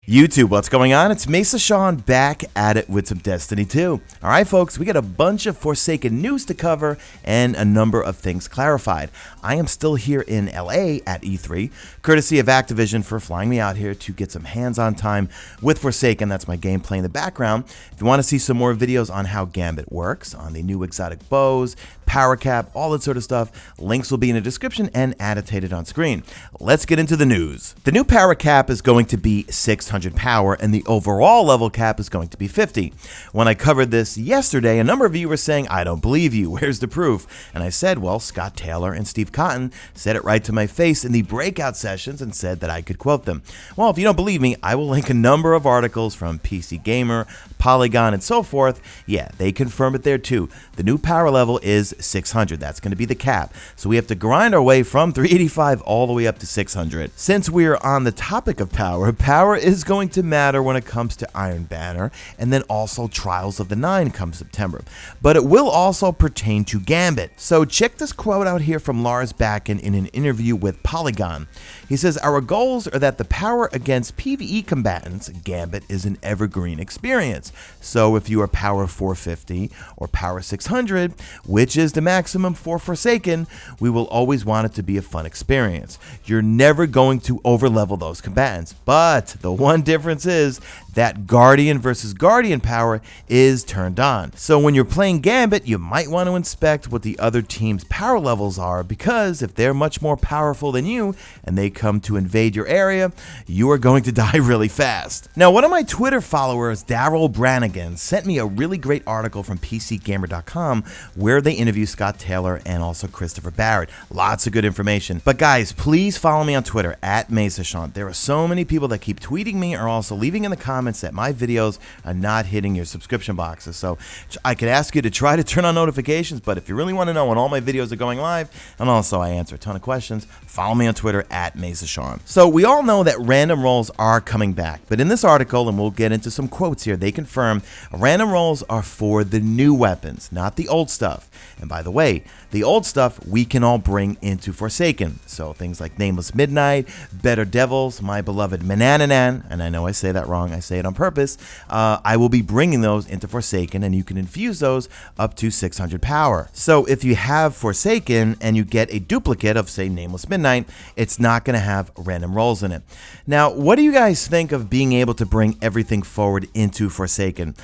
YouTube, what's going on? It's Mesa Sean back at it with some Destiny 2. Alright folks, we got a bunch of Forsaken news to cover and a number of things clarified. I am still here in LA at E3, courtesy of Activision for flying me out here to get some hands-on time with Forsaken. That's my gameplay in the background. If you want to see some more videos on how Gambit works, on the new exotic bows, power cap, all that sort of stuff, links will be in the description and annotated on screen. Let's get into the news. The new power cap is going to be 600 power and the overall level cap is going to be 50. When I covered this yesterday, a number of you were saying, I don't believe you, where's the proof? And I said, well, Scott Taylor and Steve Cotton said it right to my face in the breakout sessions and said that I could quote them. Well, if you don't believe me, I will link a number of articles from PC Gamer, Polygon, and so forth. Yeah, they confirm it there too. The new power level is 600. That's going to be the cap. So we have to grind our way from 385 all the way up to 600. Since we're on the topic of power, power is going to matter when it comes to Iron Banner, and then also Trials of the Nine come September. But it will also pertain to Gambit. So check this quote out here from LAIRS Backen in an interview with Polygon. He says, our goals are that the power against PvE combatants, Gambit is an evergreen experience. So if you are power 450 or power 600, which is the maximum for Forsaken, we will always want it to be a fun experience. You're never going to overlevel those combatants. But the one difference is that Guardian versus Guardian power is turned on. So when you're playing Gambit, you might want to inspect what the other team's power levels are, because if they're much more powerful than you and they come to invade your area, you are going to die really fast. Now, one of my Twitter followers, Daryl Brannigan, sent me a really great article from PCGamer.com where they interview Scott Taylor and also Christopher Barrett. Lots of good information. But guys, please follow me on Twitter at MesaSean. There are so many people that keep tweeting me or also leaving in the comments that my videos are not hitting your subscription boxes. So I could ask you to try to turn on notifications, but if you really want to know when all my videos are going live, and also I answer a ton of questions, follow me on Twitter at MesaSean. So we all know that random rolls are coming back, but in this article, and we'll get into some quotes here, they confirm random rolls are for the new weapons, not the old stuff. And by the way, the old stuff we can all bring into Forsaken. So things like Nameless Midnight, Better Devils, My Beloved Manananan, and I know I say that wrong, I say it on purpose, I will be bringing those into Forsaken, and you can infuse those up to 600 power. So if you have Forsaken and you get a duplicate of, say, Nameless Midnight, it's not going to have random rolls in it. Now, what do you guys think of being able to bring everything forward into Forsaken?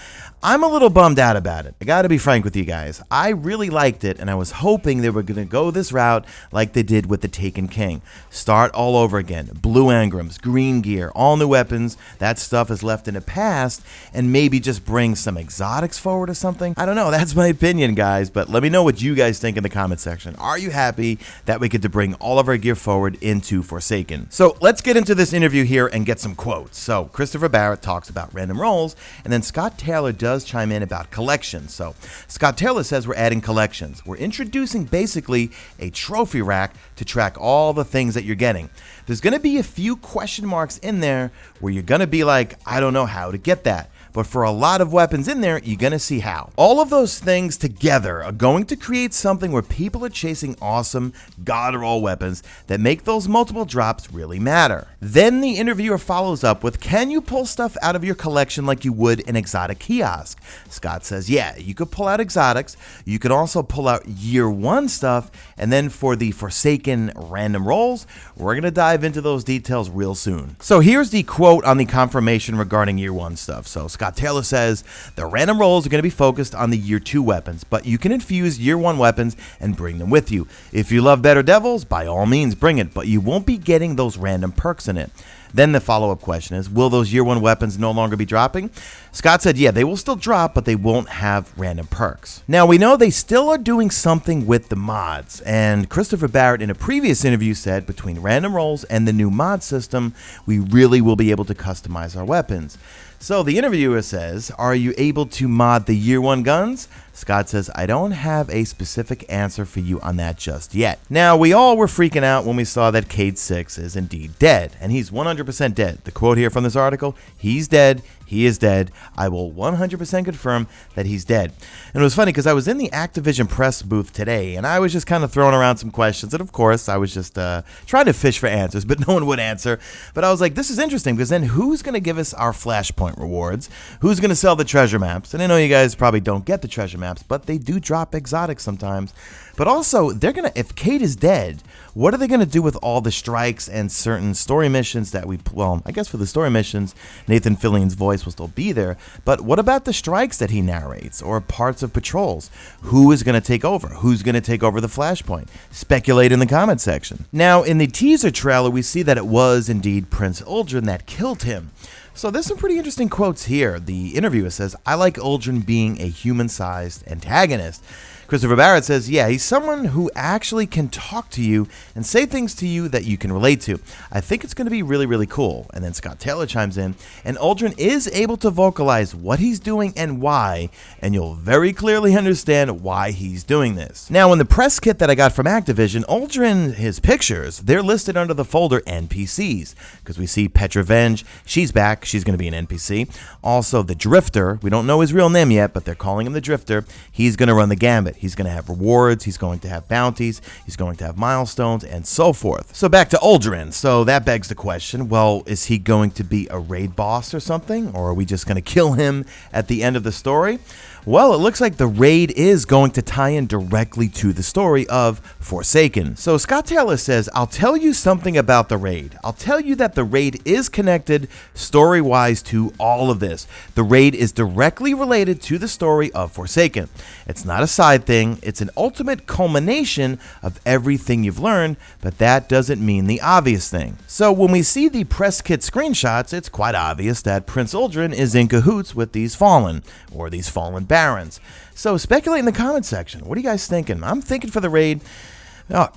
I'm a little bummed out about it. I gotta be frank with you guys. I really liked it, and I was hoping they were gonna go this route like they did with the Taken King. Start all over again. Blue engrams, green gear, all new weapons. That stuff is left in the past, and maybe just bring some exotics forward or something. I don't know, that's my opinion, guys, but let me know what you guys think in the comment section. Are you happy that we get to bring all of our gear forward into Forsaken? So let's get into this interview here and get some quotes. So Christopher Barrett talks about random rolls, and then Scott Taylor does chime in about collections. So Scott Taylor says we're adding collections. We're introducing basically a trophy rack to track all the things that you're getting. There's going to be a few question marks in there where you're going to be like, I don't know how to get that. But for a lot of weapons in there, you're going to see how. All of those things together are going to create something where people are chasing awesome god-roll weapons that make those multiple drops really matter. Then the interviewer follows up with, can you pull stuff out of your collection like you would an exotic kiosk? Scott says, yeah, you could pull out exotics. You could also pull out year one stuff. And then for the Forsaken random rolls, we're going to dive into those details real soon. So here's the quote on the confirmation regarding year one stuff. So Scott Taylor says, the random rolls are going to be focused on the year 2 weapons, but you can infuse year 1 weapons and bring them with you. If you love Better Devils, by all means bring it, but you won't be getting those random perks in it. Then the follow-up question is, will those year 1 weapons no longer be dropping? Scott said, yeah, they will still drop, but they won't have random perks. Now, we know they still are doing something with the mods, and Christopher Barrett in a previous interview said between random rolls and the new mod system, we really will be able to customize our weapons. So the interviewer says, are you able to mod the year 1 guns? Scott says, I don't have a specific answer for you on that just yet. Now, we all were freaking out when we saw that Kaede 6 is indeed dead, and he's 100% dead. The quote here from this article, he's dead. he is dead. I will 100% confirm that he's dead. And it was funny because I was in the Activision press booth today, and I was just kind of throwing around some questions. And of course, I was just trying to fish for answers, but no one would answer. But I was like, this is interesting, because then who's going to give us our Flashpoint rewards? Who's going to sell the treasure maps? And I know you guys probably don't get the treasure maps, but they do drop exotics sometimes. But also, they're going to, if Kaede is dead, what are they going to do with all the strikes and certain story missions that well, I guess for the story missions, Nathan Fillion's voice will still be there. But what about the strikes that he narrates or parts of patrols? Who is going to take over? Who's going to take over the Flashpoint? Speculate in the comment section. Now, in the teaser trailer, we see that it was indeed Prince Uldren that killed him. So there's some pretty interesting quotes here. The interviewer says, "I like Uldren being a human-sized antagonist." Christopher Barrett says, yeah, he's someone who actually can talk to you and say things to you that you can relate to. I think it's going to be really, really cool. And then Scott Taylor chimes in, and Uldren is able to vocalize what he's doing and why, and you'll very clearly understand why he's doing this. Now, in the press kit that I got from Activision, Uldren, his pictures, they're listed under the folder NPCs, because we see Petrovenge, she's back, she's going to be an NPC. Also, the Drifter, we don't know his real name yet, but they're calling him the Drifter. He's going to run the Gambit. He's going to have rewards, he's going to have bounties, he's going to have milestones, and so forth. So back to Uldren. So that begs the question, well, is he going to be a raid boss or something? Or are we just going to kill him at the end of the story? Well, it looks like the raid is going to tie in directly to the story of Forsaken. So Scott Taylor says, I'll tell you something about the raid. I'll tell you that the raid is connected story-wise to all of this. The raid is directly related to the story of Forsaken. It's not a side thing, it's an ultimate culmination of everything you've learned, but that doesn't mean the obvious thing. So when we see the press kit screenshots, it's quite obvious that Prince Uldren is in cahoots with these Fallen, or these Fallen Barons. So speculate in the comment section. What are you guys thinking? I'm thinking for the raid,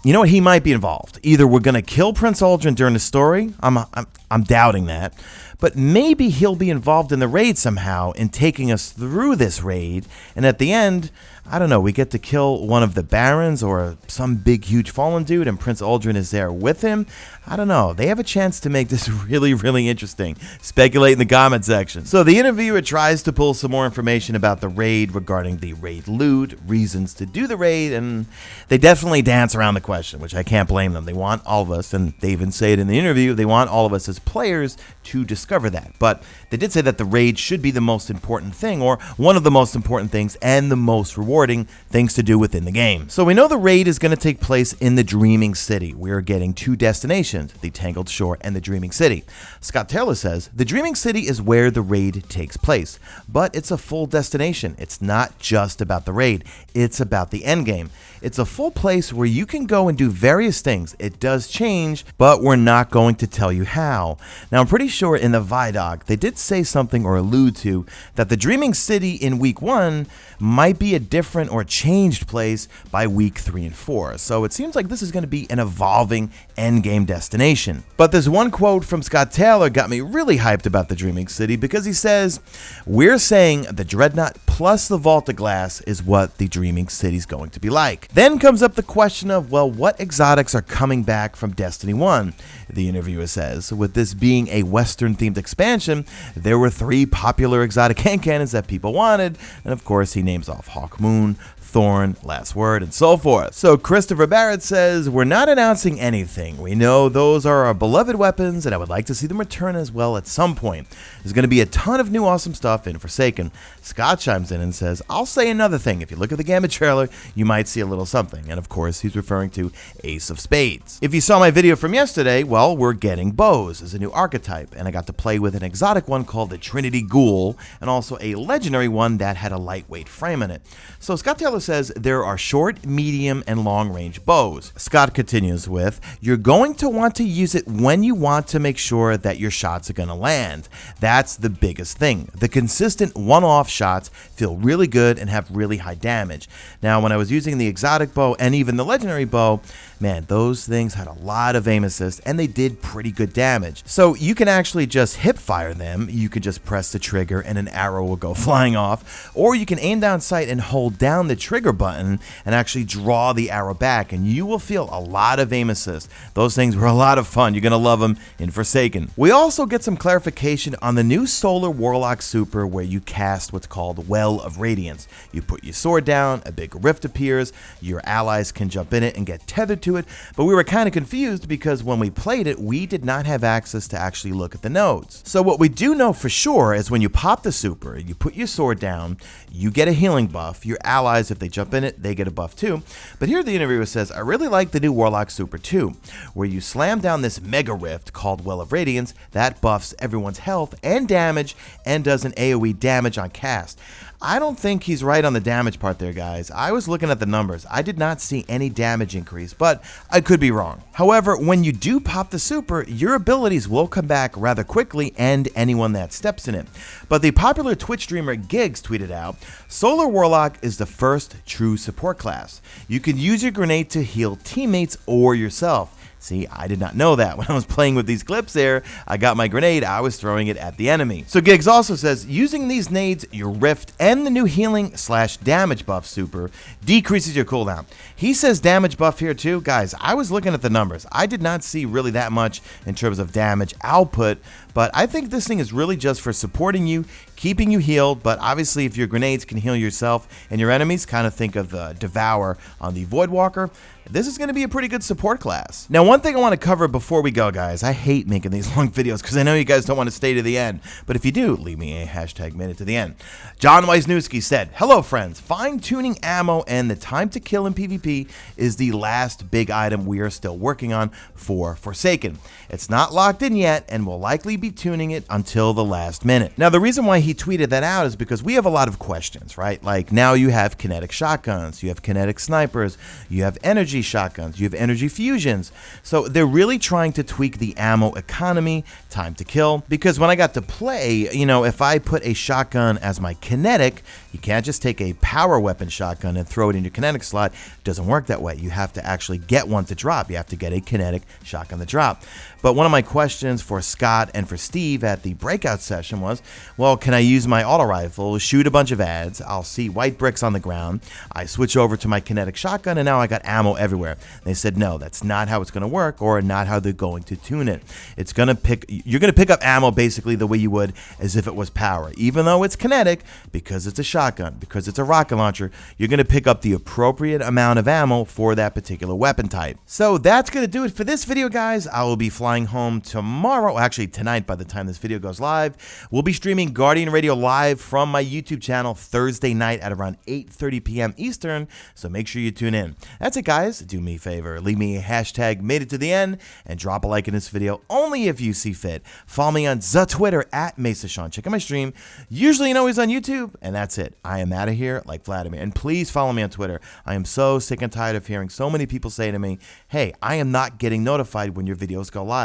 you know what, he might be involved. Either we're going to kill Prince Uldren during the story, I'm doubting that, but maybe he'll be involved in the raid somehow in taking us through this raid, and at the end, I don't know, we get to kill one of the Barons or some big huge Fallen dude and Prince Uldren is there with him. I don't know, they have a chance to make this really, really interesting. Speculate in the comment section. So the interviewer tries to pull some more information about the raid regarding the raid loot, reasons to do the raid, and they definitely dance around the question, which I can't blame them. They want all of us, and they even say it in the interview, they want all of us as players to discover that. But they did say that the raid should be the most important thing, or one of the most important things and the most rewarding things to do within the game. So we know the raid is going to take place in the Dreaming City. We are getting two destinations, the Tangled Shore and the Dreaming City. Scott Taylor says, the Dreaming City is where the raid takes place, but it's a full destination. It's not just about the raid, it's about the endgame. It's a full place where you can go and do various things. It does change, but we're not going to tell you how. Now, I'm pretty sure in the VIDS, they did say something or allude to that the Dreaming City in week 1 might be a different or changed place by week 3 and 4. So it seems like this is going to be an evolving endgame destination. But this one quote from Scott Taylor got me really hyped about the Dreaming City, because he says, we're saying the Dreadnought plus the Vault of Glass is what the Dreaming City is going to be like. Then comes up the question of, well, what exotics are coming back from Destiny 1? The interviewer says, with this being a Western-themed expansion, there were 3 popular exotic hand cannons that people wanted, and of course he names off Hawk Moon, Thorn, Last Word, and so forth. So Christopher Barrett says, we're not announcing anything. We know those are our beloved weapons, and I would like to see them return as well at some point. There's going to be a ton of new awesome stuff in Forsaken. Scott chimes in and says, I'll say another thing. If you look at the Gambit trailer, you might see a little something. And of course, he's referring to Ace of Spades. If you saw my video from yesterday, well, we're getting bows as a new archetype, and I got to play with an exotic one called the Trinity Ghoul, and also a legendary one that had a lightweight frame in it. So Scott Taylor says there are short, medium, and long-range bows. Scott continues with, you're going to want to use it when you want to make sure that your shots are going to land. That's the biggest thing. The consistent one-off shots feel really good and have really high damage. Now, when I was using the exotic bow and even the legendary bow, man, those things had a lot of aim assist and they did pretty good damage. So you can actually just hip fire them. You can just press the trigger and an arrow will go flying off, or you can aim down sight and hold down the trigger trigger button and actually draw the arrow back, and you will feel a lot of aim assist. Those things were a lot of fun. You're going to love them in Forsaken. We also get some clarification on the new Solar Warlock super where you cast what's called Well of Radiance. You put your sword down, a big rift appears, your allies can jump in it and get tethered to it, but we were kind of confused because when we played it, we did not have access to actually look at the nodes. So what we do know for sure is when you pop the super, you put your sword down, you get a healing buff, your allies, if they jump in it, they get a buff too. But here the interviewer says, I really like the new Warlock super too, where you slam down this mega rift called Well of Radiance that buffs everyone's health and damage and does an AoE damage on cast. I don't think he's right on the damage part there, guys. I was looking at the numbers. I did not see any damage increase, but I could be wrong. However, when you do pop the super, your abilities will come back rather quickly and anyone that steps in it. But the popular Twitch streamer Gigs tweeted out, Solar Warlock is the first true support class. You can use your grenade to heal teammates or yourself. See, I did not know that. When I was playing with these clips there, I got my grenade, I was throwing it at the enemy. So Giggs also says, using these nades, your rift, and the new healing / damage buff super decreases your cooldown. He says damage buff here too. Guys, I was looking at the numbers. I did not see really that much in terms of damage output, but I think this thing is really just for supporting you, keeping you healed, but obviously if your grenades can heal yourself and your enemies, kind of think of Devour on the Voidwalker, this is going to be a pretty good support class. Now, one thing I want to cover before we go, guys, I hate making these long videos because I know you guys don't want to stay to the end, but if you do, leave me a #minute to the end. John Wisniewski said, hello friends, fine-tuning ammo and the time to kill in PvP is the last big item we are still working on for Forsaken. It's not locked in yet and will likely be tuning it until the last minute. Now, the reason why he tweeted that out is because we have a lot of questions, right? Like now you have kinetic shotguns, you have kinetic snipers, you have energy shotguns, you have energy fusions. So they're really trying to tweak the ammo economy, time to kill, because when I got to play, you know, if I put a shotgun as my kinetic, you can't just take a power weapon shotgun and throw it in your kinetic slot. It doesn't work that way. You have to actually get one to drop. You have to get a kinetic shotgun to drop. But one of my questions for Scott and for Steve at the breakout session was, well, can I use my auto rifle, shoot a bunch of ads, I'll see white bricks on the ground, I switch over to my kinetic shotgun, and now I got ammo everywhere. They said, no, that's not how it's going to work, or not how they're going to tune it. You're going to pick up ammo basically the way you would as if it was power. Even though it's kinetic, because it's a shotgun, because it's a rocket launcher, you're going to pick up the appropriate amount of ammo for that particular weapon type. So that's going to do it for this video, guys. I will be flying home tomorrow, actually tonight by the time this video goes live. We'll be streaming Guardian Radio live from my YouTube channel Thursday night at around 8:30 p.m. Eastern, so make sure you tune in. That's it, guys. Do me a favor, leave me a #made it to the end and drop a like in this video only if you see fit. Follow me on the Twitter at Mesa Sean. Check out my stream, usually and always on YouTube, and that's it. I am out of here like Vladimir, and please follow me on Twitter. I am so sick and tired of hearing so many people say to me, hey, I am not getting notified when your videos go live.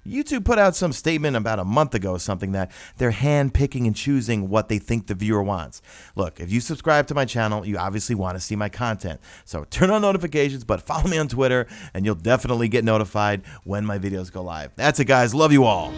YouTube put out some statement about a month ago, something that they're hand picking and choosing what they think the viewer wants. Look, if you subscribe to my channel, you obviously want to see my content. So turn on notifications, but follow me on Twitter and you'll definitely get notified when my videos go live. That's it, guys. Love you all.